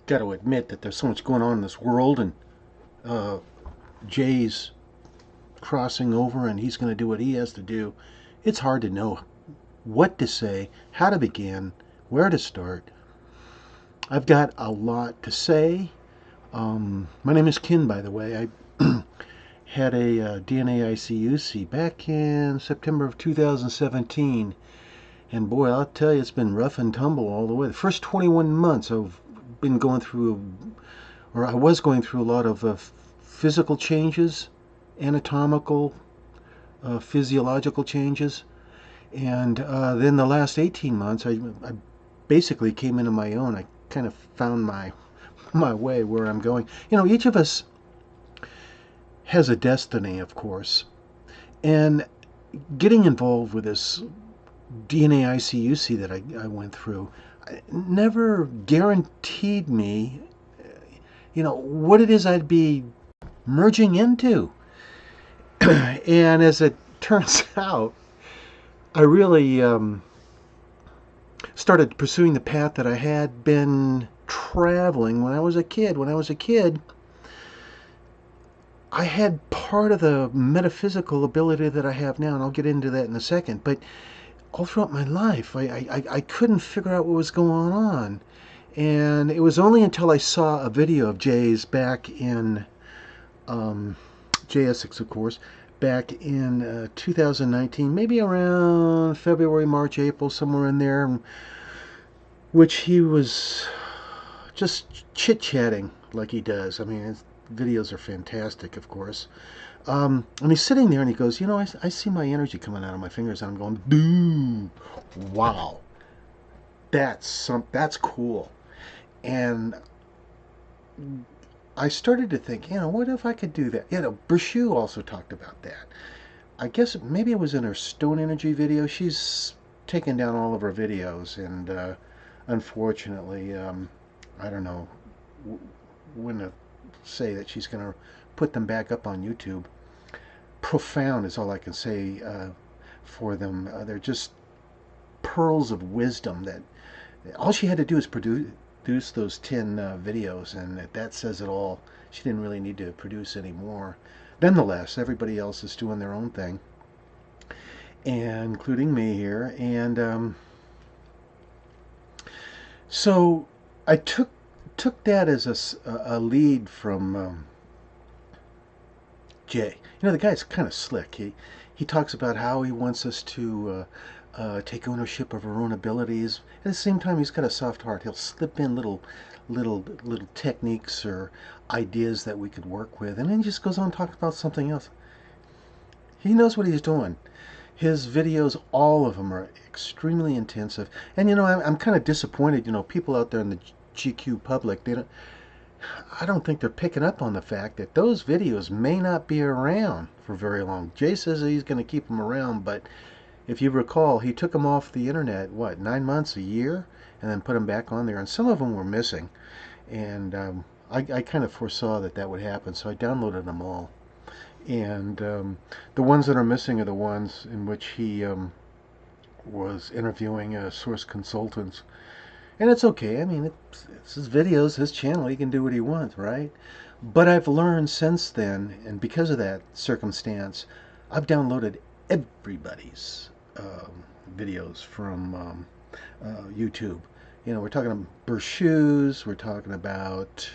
got to admit that there's so much going on in this world, and uh, Jay's crossing over, and he's going to do what he has to do. It's hard to know what to say, how to begin, where to start. I've got a lot to say. My name is Kin, by the way. I had a DNA ICUC back in September of 2017. And boy, I'll tell you, it's been rough and tumble all the way. The first 21 months I've been going through, or I was going through a lot of physical changes, anatomical, physiological changes. And then the last 18 months, I basically came into my own. I kind of found my way where I'm going. You know, each of us has a destiny, of course. And getting involved with this DNA ICUC that I went through never guaranteed me, what it is I'd be merging into. And as it turns out, I really started pursuing the path that I had been traveling when I was a kid. When I was a kid, I had part of the metaphysical ability that I have now, and I'll get into that in a second. But all throughout my life, I couldn't figure out what was going on. And it was only until I saw a video of Jay's back in Jay Essex, of course, back in 2019, maybe around February, March, April, somewhere in there, which he was just chit-chatting like he does. I mean, his videos are fantastic, of course. And he's sitting there and he goes, I see my energy coming out of my fingers, and I'm going, dude, wow, that's cool. And I started to think, what if I could do that? Brashu also talked about that. I guess maybe it was in her Stone Energy video. She's taken down all of her videos, and unfortunately, I don't know when to say that she's going to put them back up on YouTube. Profound is all I can say for them. They're just pearls of wisdom that all she had to do is produce those 10 videos, and that says it all. She didn't really need to produce any more. Nonetheless, everybody else is doing their own thing, and including me here. And so I took that as a lead from Jay. The guy's kind of slick. He talks about how he wants us to take ownership of our own abilities. At the same time, he's got a soft heart. He'll slip in little techniques or ideas that we could work with, and then he just goes on talking about something else. He knows what he's doing. His videos, all of them, are extremely intensive. And I'm kind of disappointed. People out there in the GQ public, I don't think they're picking up on the fact that those videos may not be around for very long. Jay says he's going to keep them around, but if you recall, he took them off the internet, 9 months, a year, and then put them back on there. And some of them were missing. And I kind of foresaw that would happen, so I downloaded them all. And the ones that are missing are the ones in which he was interviewing source consultants. And it's okay. I mean, it's his videos, his channel. He can do what he wants, right? But I've learned since then, and because of that circumstance, I've downloaded everybody's videos from YouTube. We're talking about Bershoes, we're talking about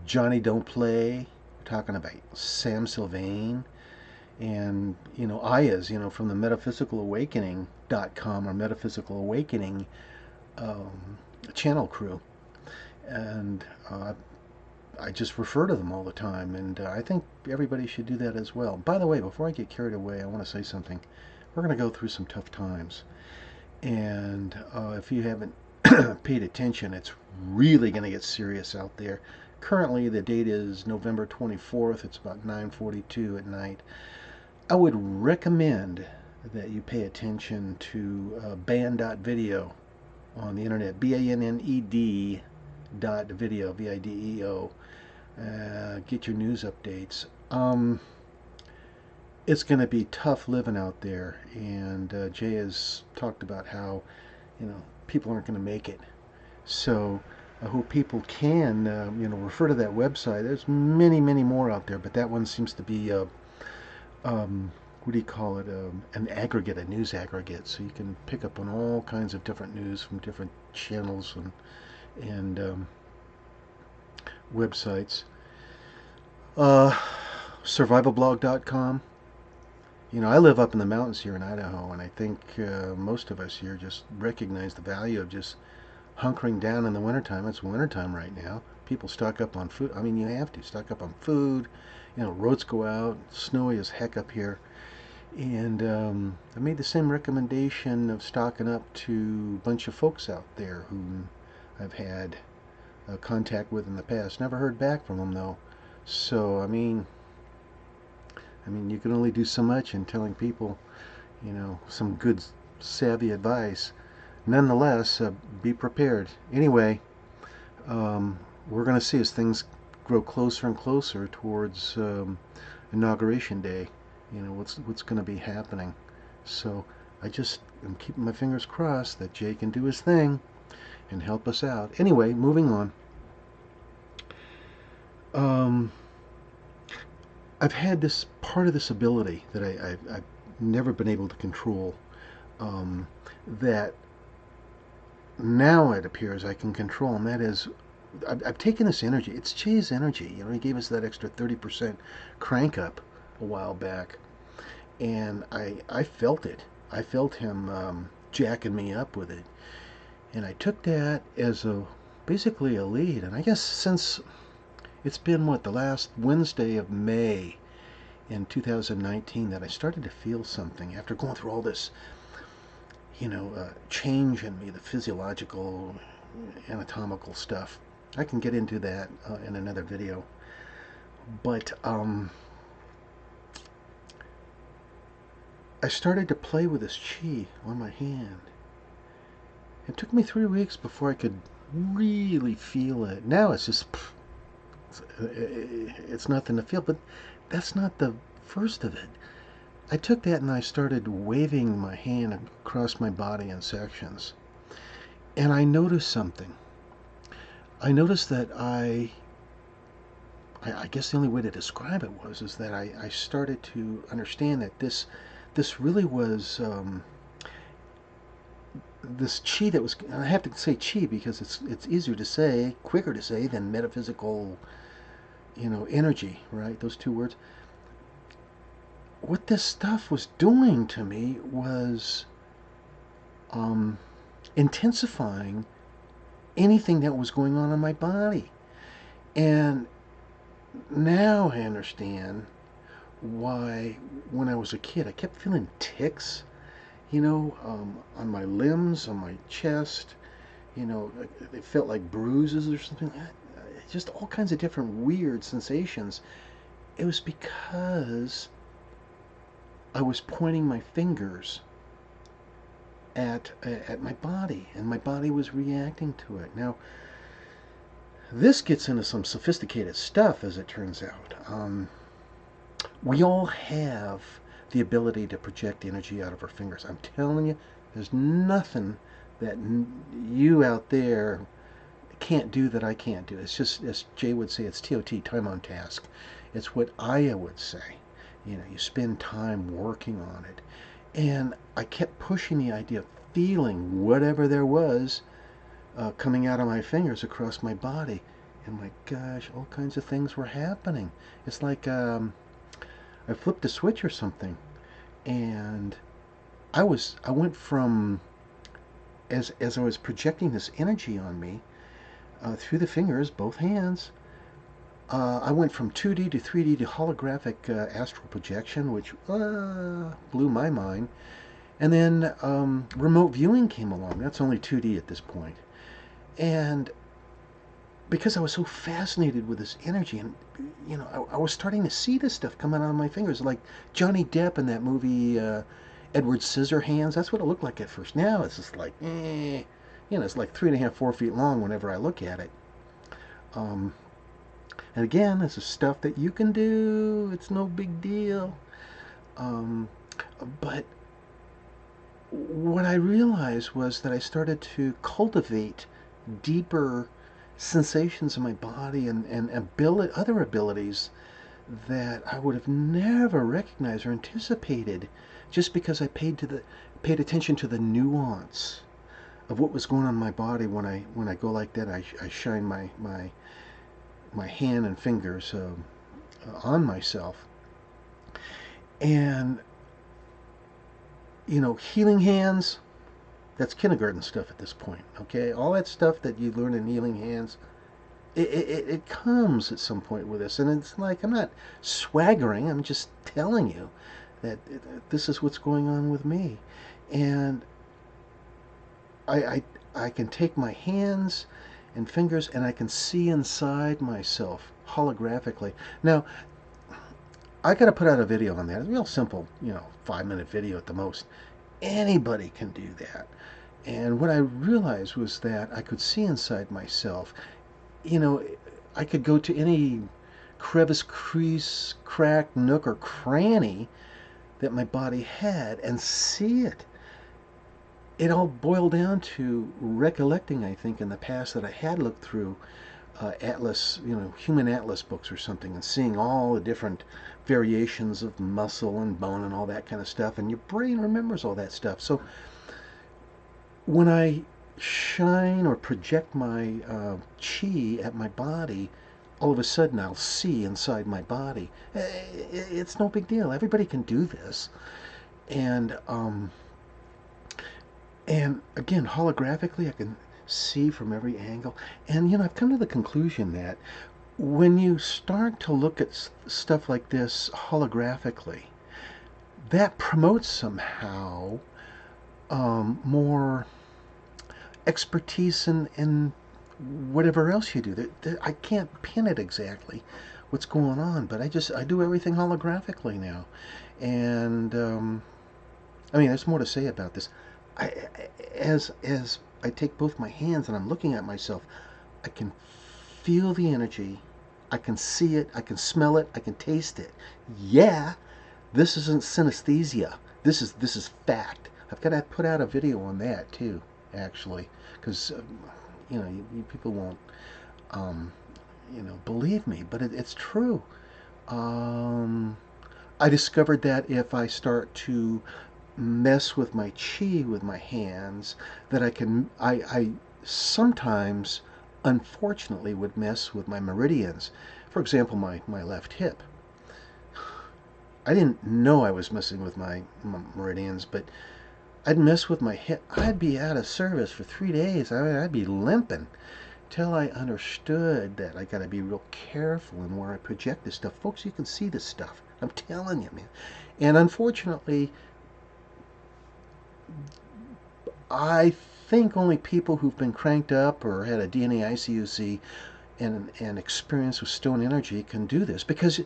Johnny Don't Play, we're talking about Sam Sylvain, and Ayas, from the metaphysical.awakening.com or metaphysical awakening channel crew. And I just refer to them all the time, and I think everybody should do that as well. By the way, before I get carried away, I want to say something. We're going to go through some tough times, and if you haven't paid attention, it's really going to get serious out there. Currently, the date is November 24th. It's about 9:42 at night. I would recommend that you pay attention to band.video on the internet, BANNED .video, VIDEO. Get your news updates. It's going to be tough living out there, and Jay has talked about how people aren't going to make it. So I hope people can, refer to that website. There's many, many more out there, but that one seems to be, what do you call it, an aggregate, a news aggregate. So you can pick up on all kinds of different news from different channels and websites. Uh, survivalblog.com. I live up in the mountains here in Idaho, and I think most of us here just recognize the value of just hunkering down in the wintertime. It's wintertime right now. People stock up on food. I mean, you have to stock up on food. Roads go out. It's snowy as heck up here. And I made the same recommendation of stocking up to a bunch of folks out there whom I've had contact with in the past. Never heard back from them though. So I mean, you can only do so much in telling people, some good, savvy advice. Nonetheless, be prepared. Anyway, we're going to see as things grow closer and closer towards inauguration day. What's going to be happening. So I just am keeping my fingers crossed that Jay can do his thing and help us out. Anyway, moving on. Um, I've had this part of this ability that I've never been able to control. That now it appears I can control, and that is, I've taken this energy. It's Jay's energy. He gave us that extra 30% crank up a while back, and I felt it. I felt him jacking me up with it, and I took that as basically a lead. And I guess since it's been the last Wednesday of May in 2019 that I started to feel something after going through all this, change in me, the physiological, anatomical stuff. I can get into that in another video. But I started to play with this chi on my hand. It took me 3 weeks before I could really feel it. Now it's just, it's nothing to feel, but that's not the first of it. I took that and I started waving my hand across my body in sections. And I noticed something. I noticed that I guess the only way to describe it is that I started to understand that this really was this chi that was, I have to say chi because it's easier to say, quicker to say than metaphysical, energy, right? Those two words. What this stuff was doing to me was intensifying anything that was going on in my body. And now I understand why when I was a kid I kept feeling ticks, on my limbs, on my chest, it felt like bruises or something. Just all kinds of different weird sensations. It was because I was pointing my fingers at my body, and my body was reacting to it. Now, this gets into some sophisticated stuff, as it turns out. We all have the ability to project energy out of our fingers. I'm telling you, there's nothing that you out there can't do that I can't do. It's just, as Jay would say, it's TOT, time on task. It's what Aya would say. You spend time working on it. And I kept pushing the idea of feeling whatever there was coming out of my fingers across my body. And my gosh, all kinds of things were happening. It's like I flipped a switch or something. And I went from, as I was projecting this energy on me through the fingers, both hands, I went from 2D to 3D to holographic astral projection, which blew my mind. And then remote viewing came along. That's only 2D at this point. And because I was so fascinated with this energy, and I was starting to see this stuff coming out of my fingers, like Johnny Depp in that movie Edward Scissorhands. That's what it looked like at first. Now it's just like, it's like 3.5, 4 feet long whenever I look at it. And again, this is stuff that you can do. It's no big deal. But what I realized was that I started to cultivate deeper sensations in my body and other abilities that I would have never recognized or anticipated just because I paid attention to the nuance of what was going on in my body when I go like that. I shine my hand and fingers on myself, and healing hands. That's kindergarten stuff at this point. Okay, all that stuff that you learn in healing hands, it comes at some point with us, and it's like I'm not swaggering. I'm just telling you that this is what's going on with me, and I, I I can take my hands and fingers and I can see inside myself holographically. Now, I got to put out a video on that. It's real simple, 5-minute video at the most. Anybody can do that. And what I realized was that I could see inside myself. You know, I could go to any crevice, crease, crack, nook, or cranny that my body had and see it. It all boiled down to recollecting, I think, in the past that I had looked through atlas, human atlas books or something, and seeing all the different variations of muscle and bone and all that kind of stuff, and your brain remembers all that stuff. So when I shine or project my chi at my body, all of a sudden I'll see inside my body. It's no big deal. Everybody can do this, and again, holographically, I can see from every angle. And I've come to the conclusion that when you start to look at stuff like this holographically, that promotes somehow more expertise in whatever else you do. I can't pin it exactly what's going on, but I do everything holographically now. And there's more to say about this. As I take both my hands and I'm looking at myself, I can feel the energy, I can see it, I can smell it, I can taste it. Yeah, this isn't synesthesia. This is fact. I've got to put out a video on that too, actually, because you people won't believe me, but it's true. I discovered that if I start to mess with my chi with my hands, that I sometimes unfortunately would mess with my meridians. For example, my left hip. I didn't know I was messing with my meridians, but I'd mess with my hip. I'd be out of service for 3 days. I'd be limping till I understood that I got to be real careful in where I project this stuff. Folks, you can see this stuff. I'm telling you, man. And unfortunately, I think only people who've been cranked up or had a DNA ICUC and experience with stone energy can do this, because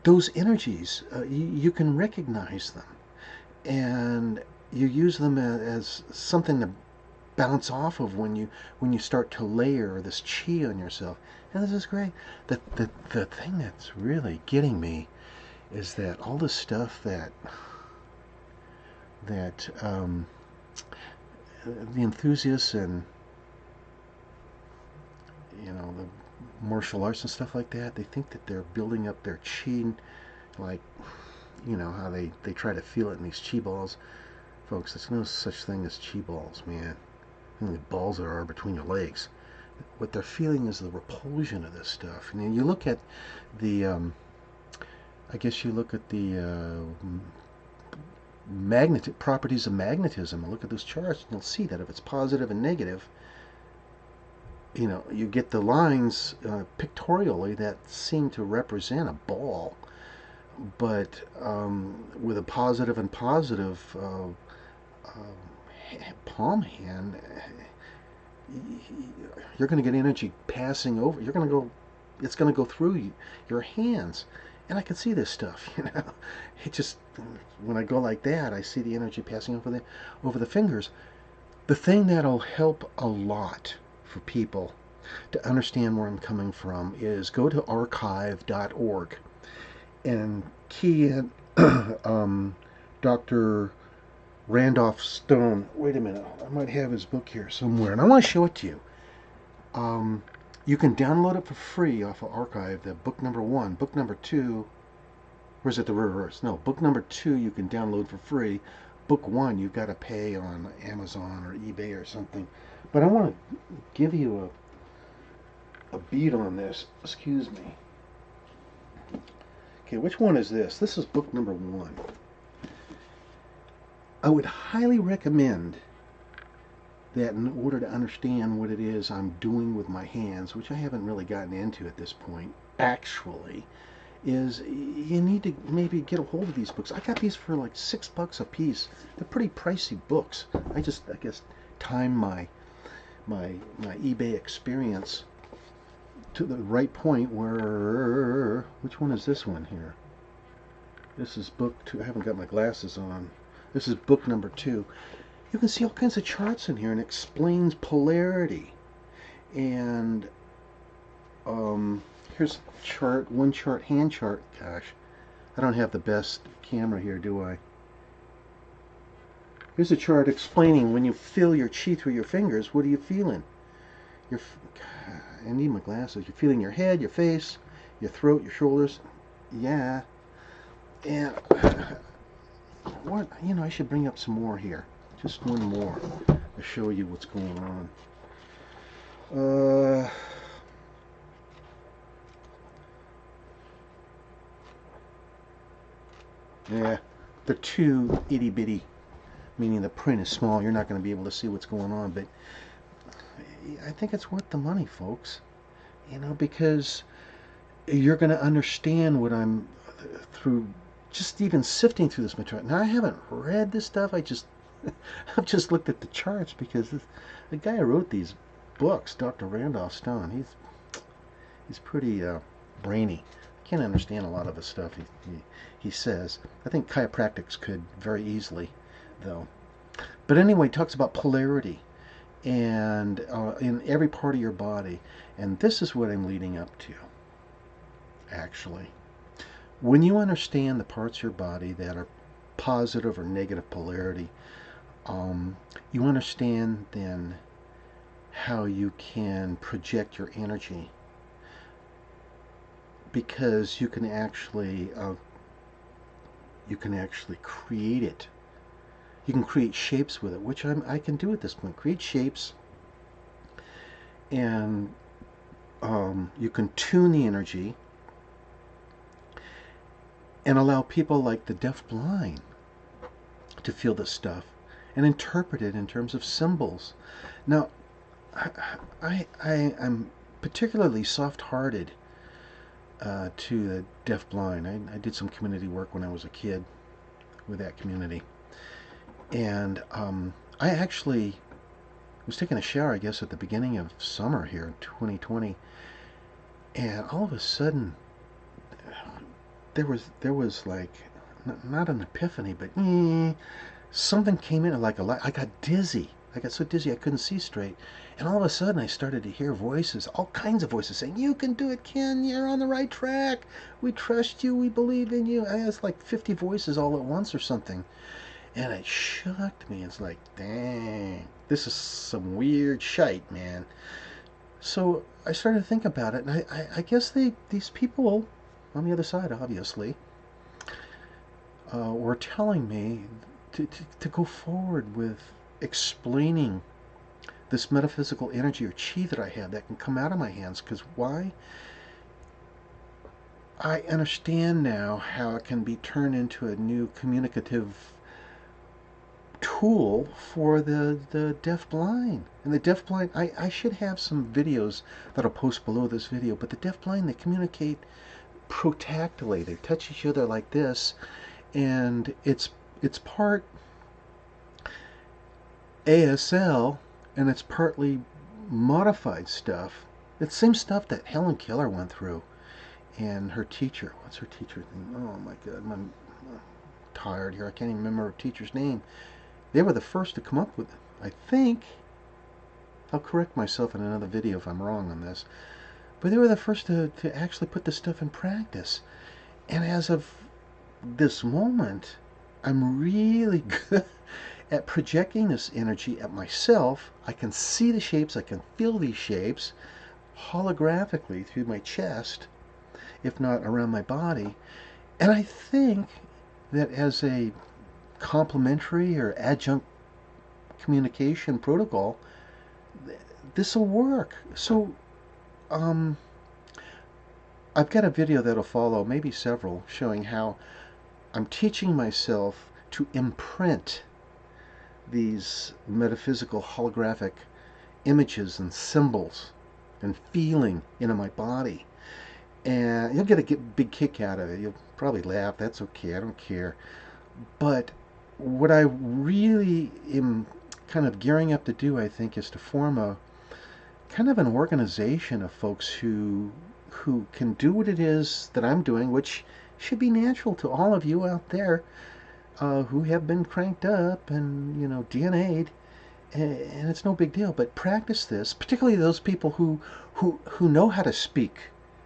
those energies, you can recognize them, and you use them as something to bounce off of when you start to layer this chi on yourself. And this is great. The thing that's really getting me is that all the stuff that the enthusiasts and the martial arts and stuff like that, they think that they're building up their chi, like how they try to feel it in these chi balls. Folks, there's no such thing as chi balls, man. The only balls there are between your legs. What they're feeling is the repulsion of this stuff. And you look at the I guess you look at the magnetic properties of magnetism and look at those charts, and you'll see that if it's positive and negative, you get the lines pictorially that seem to represent a ball, but with a positive and positive palm hand, you're going to get energy passing over. It's going to go through your hands. And I can see this stuff, It just, when I go like that, I see the energy passing over the fingers. The thing that'll help a lot for people to understand where I'm coming from is go to archive.org and key in Dr. Randolph Stone. Wait a minute, I might have his book here somewhere, and I want to show it to you. You can download it for free off of Archive, the book number 1. Book number 2, or is it the reverse? No, book number 2 you can download for free. Book 1 you've got to pay on Amazon or eBay or something. But I want to give you a beat on this. Excuse me. Okay, which one is this? This is book number 1. I would highly recommend that in order to understand what it is I'm doing with my hands, which I haven't really gotten into at this point, actually, is you need to maybe get a hold of these books. I got these for like $6 a piece. They're pretty pricey books. I guess, time my eBay experience to the right point where, which one is this one here? This is book 2. I haven't got my glasses on. This is book number 2. You can see all kinds of charts in here, and it explains polarity. And here's chart, one chart, hand chart. Gosh, I don't have the best camera here, do I? Here's a chart explaining when you feel your chi through your fingers, what are you feeling? I need my glasses. You're feeling your head, your face, your throat, your shoulders. Yeah. And what, I should bring up some more here. Just one more to show you what's going on. Yeah, they're too itty bitty, meaning the print is small. You're not going to be able to see what's going on, but I think it's worth the money, folks. Because you're going to understand what I'm through, just even sifting through this material. Now, I haven't read this stuff. I've just looked at the charts because the guy who wrote these books, Dr. Randolph Stone, he's pretty brainy. I can't understand a lot of the stuff he says. I think chiropractics could very easily, though. But anyway, he talks about polarity and in every part of your body. And this is what I'm leading up to, actually. When you understand the parts of your body that are positive or negative polarity, you understand then how you can project your energy, because you can actually create it. You can create shapes with it, which I can do at this point. Create shapes, and you can tune the energy and allow people like the deafblind to feel this stuff and interpret it in terms of symbols. Now, I'm particularly soft-hearted to the deafblind. I did some community work when I was a kid with that community. And I actually was taking a shower, I guess, at the beginning of summer here in 2020. And all of a sudden, there was like, not an epiphany, but something came in like a light. I got dizzy. I got so dizzy I couldn't see straight. And all of a sudden I started to hear voices, all kinds of voices saying, "You can do it, Ken. You're on the right track. We trust you. We believe in you." And it's like 50 voices all at once or something. And it shocked me. It's like, dang, this is some weird shite, man. So I started to think about it, and I guess these people on the other side, obviously, were telling me to go forward with explaining this metaphysical energy or chi that I have that can come out of my hands. Because why? I understand now how it can be turned into a new communicative tool for the deafblind. And the deafblind, I should have some videos that I'll post below this video, but the deafblind, they communicate protactily. They touch each other like this, and it's part ASL, and it's partly modified stuff. It's the same stuff that Helen Keller went through, and her teacher. What's her teacher's name? Oh my God, I'm tired here. I can't even remember her teacher's name. They were the first to come up with it, I think. I'll correct myself in another video if I'm wrong on this. But they were the first to actually put this stuff in practice. And as of this moment, I'm really good at projecting this energy at myself. I can see the shapes. I can feel these shapes. holographically through my chest, if not around my body. And I think that as a complementary or adjunct communication protocol, this will work. So, um, I've got a video that'll follow, maybe several, showing how I'm teaching myself to imprint these metaphysical holographic images and symbols and feeling into my body. And you'll get a big kick out of it. You'll probably laugh. That's okay. I don't care. But what I really am kind of gearing up to do, I think, is to form a kind of an organization of folks who can do what it is that I'm doing, which should be natural to all of you out there who have been cranked up and DNA'd, and it's no big deal. But practice this, particularly those people who know how to speak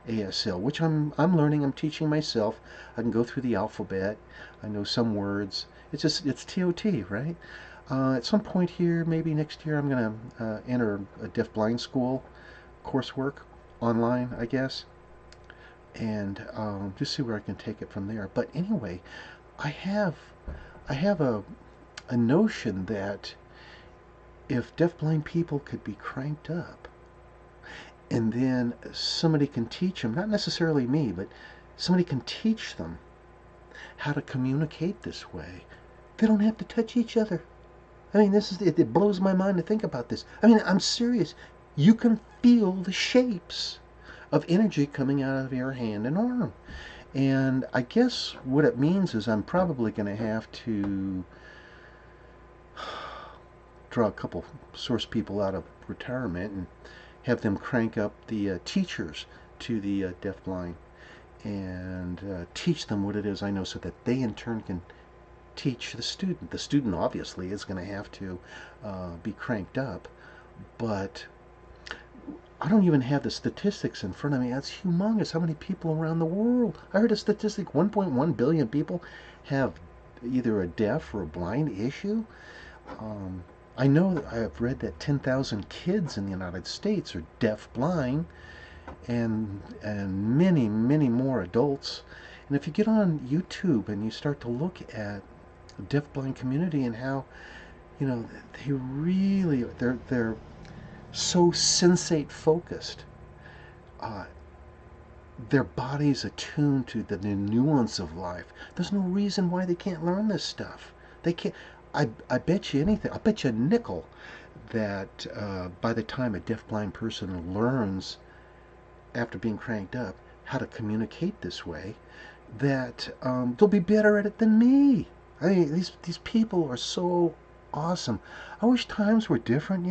ASL, which I'm learning. I'm teaching myself. I can go through the alphabet. I know some words. It's TOT, right? At some point here, maybe next year, I'm going to enter a deaf-blind school coursework online, I guess, and just see where I can take it from there. But anyway, I have a notion that if deaf-blind people could be cranked up, and then somebody can teach them, not necessarily me, but somebody can teach them how to communicate this way, they don't have to touch each other. I mean, it blows my mind to think about this. I mean, I'm serious. You can feel the shapes of energy coming out of your hand and arm. And I guess what it means is I'm probably going to have to draw a couple source people out of retirement and have them crank up the teachers to the deafblind and teach them what it is I know, so that they in turn can teach the student. The student obviously is going to have to be cranked up, but I don't even have the statistics in front of me. That's humongous. How many people around the world? I heard a statistic: 1.1 billion people have either a deaf or a blind issue. I know that I have read that 10,000 kids in the United States are deaf-blind, and many more adults. And if you get on YouTube and you start to look at the deaf-blind community and how they really they're so sensate focused, their body's attuned to the nuance of life. There's no reason why they can't learn this stuff. They can't. I bet you anything. I bet you a nickel that by the time a deafblind person learns, after being cranked up, how to communicate this way, that they'll be better at it than me. I mean, these people are so awesome. I wish times were different,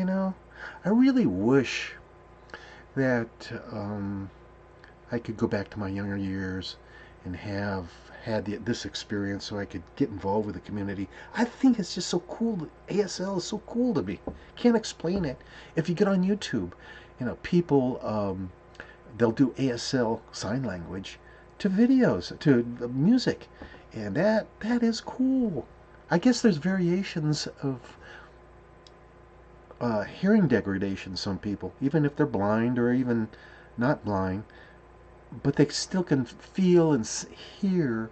I really wish that I could go back to my younger years and have had this experience so I could get involved with the community. I think it's just so cool. ASL is so cool to me. Can't explain it. If you get on YouTube, people, they'll do ASL sign language to videos, to music, and that is cool. I guess there's variations of hearing degradation. Some people, even if they're blind or even not blind, but they still can feel and hear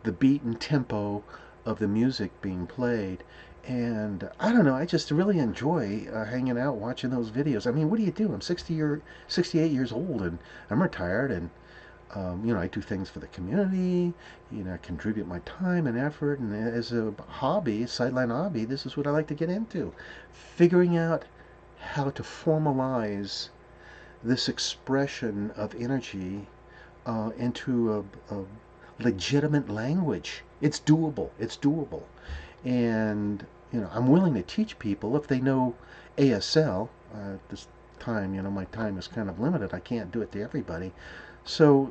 the beat and tempo of the music being played. And I don't know, I just really enjoy hanging out watching those videos. I mean, what do you do? I'm 68 years old, and I'm retired, and I do things for the community. I contribute my time and effort, and as a hobby, sideline hobby, this is what I like to get into. Figuring out how to formalize this expression of energy into a legitimate language. It's doable. It's doable. And, I'm willing to teach people if they know ASL. This time, my time is kind of limited. I can't do it to everybody. So,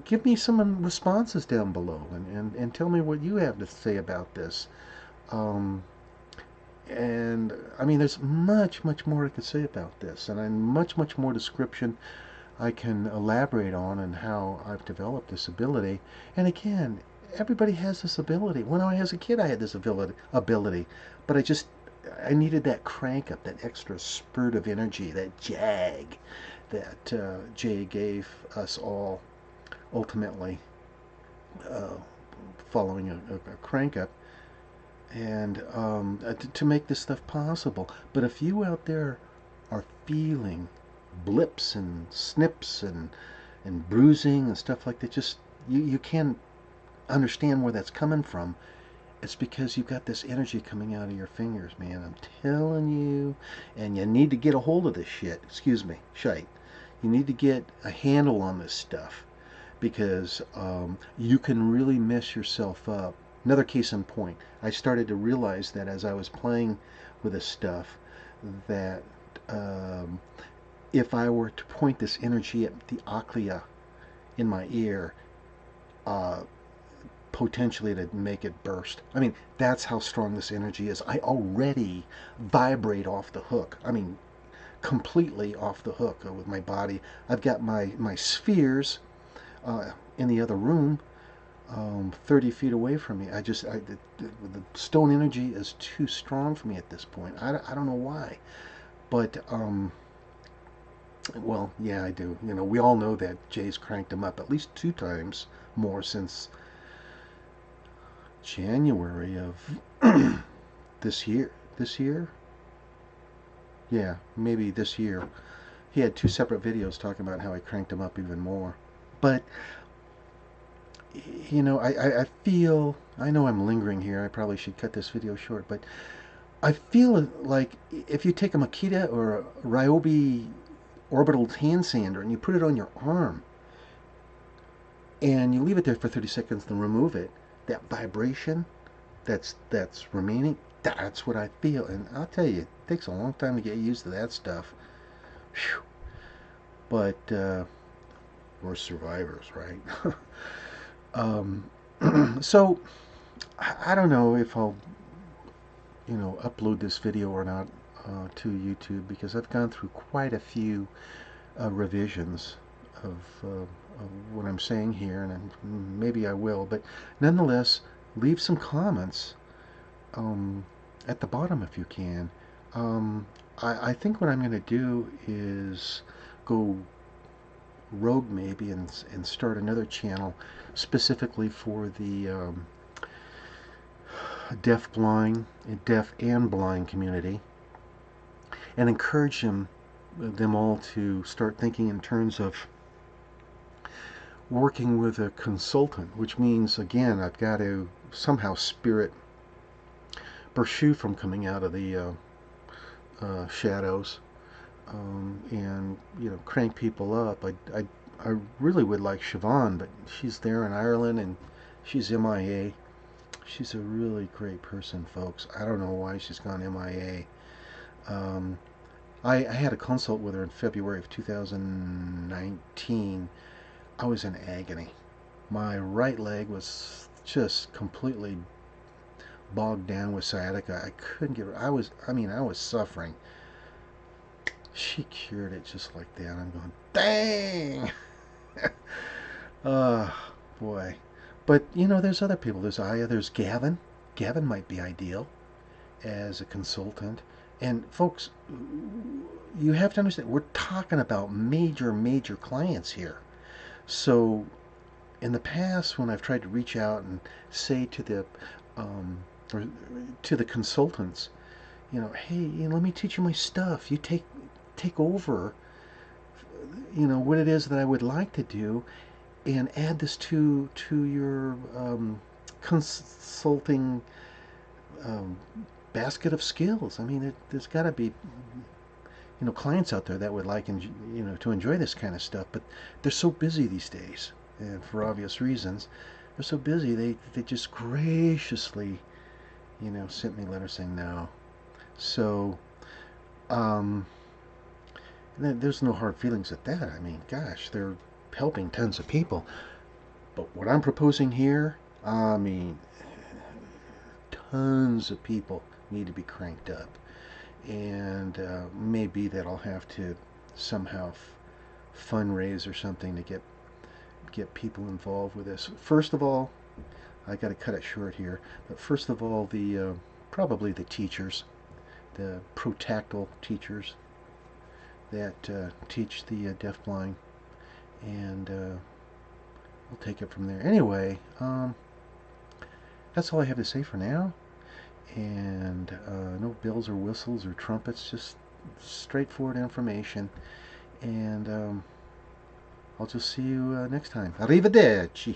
give me some responses down below and tell me what you have to say about this. And, I mean, there's much more I could say about this, and much more description I can elaborate on and how I've developed this ability. And again, everybody has this ability. When I was a kid, I had this ability, but I needed that crank up, that extra spurt of energy, that jag, that Jay gave us all ultimately uh, following a crank up, and to make this stuff possible. But if you out there are feeling blips and snips and bruising and stuff like that, just you can't understand where that's coming from. It's because you've got this energy coming out of your fingers, man. I'm telling you. And you need to get a hold of this shit. Excuse me, shite. You need to get a handle on this stuff because you can really mess yourself up. Another case in point, I started to realize that as I was playing with this stuff, that if I were to point this energy at the ochlea in my ear, uh, potentially to make it burst. I mean, that's how strong this energy is. I already vibrate off the hook. I mean, completely off the hook with my body. I've got my spheres in the other room, 30 feet away from me. The stone energy is too strong for me at this point. I don't know why, but well, yeah, I do. You know, we all know that Jay's cranked him up at least 2 times more since January of this year. This year? Yeah, maybe this year. He had 2 separate videos talking about how I cranked him up even more. But, you know, I feel, I know I'm lingering here. I probably should cut this video short, but I feel like if you take a Makita or a Ryobi orbital hand sander and you put it on your arm and you leave it there for 30 seconds and remove it, that vibration that's remaining, that's what I feel. And I'll tell you, it takes a long time to get used to that stuff. Whew. But we're survivors, right? um, so I don't know if I'll, you know, upload this video or not to YouTube because I've gone through quite a few revisions of, of what I'm saying here, and maybe I will. But nonetheless, leave some comments at the bottom if you can. I think what I'm going to do is go rogue maybe and start another channel specifically for the deaf and blind community, and encourage them all to start thinking in terms of working with a consultant, which means, again, I've got to somehow spirit Bershu from coming out of the shadows, and, you know, crank people up. I really would like Siobhan, but she's there in Ireland and she's MIA. She's a really great person, folks. I don't know why she's gone MIA. I had a consult with her in February of 2019. I was in agony. My right leg was just completely bogged down with sciatica. I couldn't get. I was suffering. She cured it just like that. I'm going, dang. Boy. But you know, there's other people. There's Aya. There's Gavin. Gavin might be ideal as a consultant. And folks, you have to understand, we're talking about major clients here. So in the past, when I've tried to reach out and say to the or to the consultants, you know, hey, you know, let me teach you my stuff. You take over, you know, what it is that I would like to do, and add this to your consulting basket of skills. I mean, there's got to be, you know, clients out there that would like, you know, to enjoy this kind of stuff, but they're so busy these days, and for obvious reasons, they're so busy. They just graciously, you know, sent me letters saying no. So, there's no hard feelings at that. I mean, gosh, they're helping tons of people. But what I'm proposing here, I mean, tons of people need to be cranked up. And maybe that I'll have to somehow fundraise or something to get people involved with this. First of all, I got to cut it short here. But first of all, probably the teachers, the protactile teachers, that teach the deafblind, and we'll take it from there. Anyway, that's all I have to say for now. And no bells or whistles or trumpets, just straightforward information. And I'll just see you next time. Arrivederci.